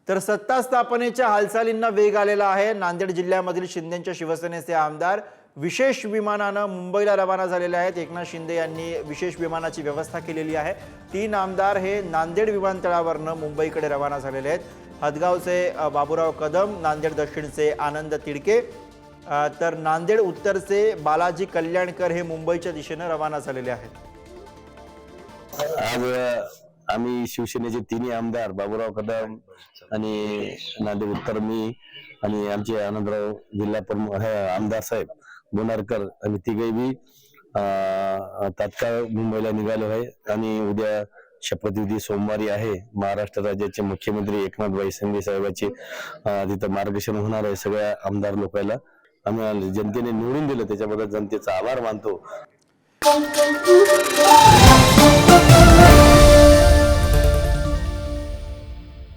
तर सत्ता स्थापनेच्या हालचालींना वेग आलेला आहे। नांदेड जिल्ह्यामधील शिंदेच्या शिवसेनेचे आमदार विशेष विमानाने मुंबईला रवाना झालेले आहेत। एकनाथ शिंदे यांनी विशेष विमानाची व्यवस्था केलेली आहे। 3 आमदार हे नांदेड विमानतळावरून मुंबईकडे रवाना झालेले आहेत। हदगावचे बाबूराव कदम, नांदेड दक्षिणचे आनंद तिडके, तर नांदेड उत्तरचे बालाजी कल्याणकर हे मुंबईच्या दिशेने रवाना झालेले आहेत। आज आम्ही शिवसेनेचे 3 आमदार बाबूराव कदम आणि नांदेड उत्तर मी आणि आमचे आनंदराव जिल्हा प्रमुख आमदार साहेब बोनारकर आम्ही तिघे बी तात्काळ मुंबईला निघालो आहे आणि उद्या शपथविधी सोमवारी आहे। महाराष्ट्र राज्याचे मुख्यमंत्री एकनाथ शिंदे साहेबांचे तिथं मार्गदर्शन होणार आहे। सगळ्या आमदार लोकांना आम्हाला जनतेने निवडून दिलं त्याच्याबद्दल जनतेचा आभार मानतो।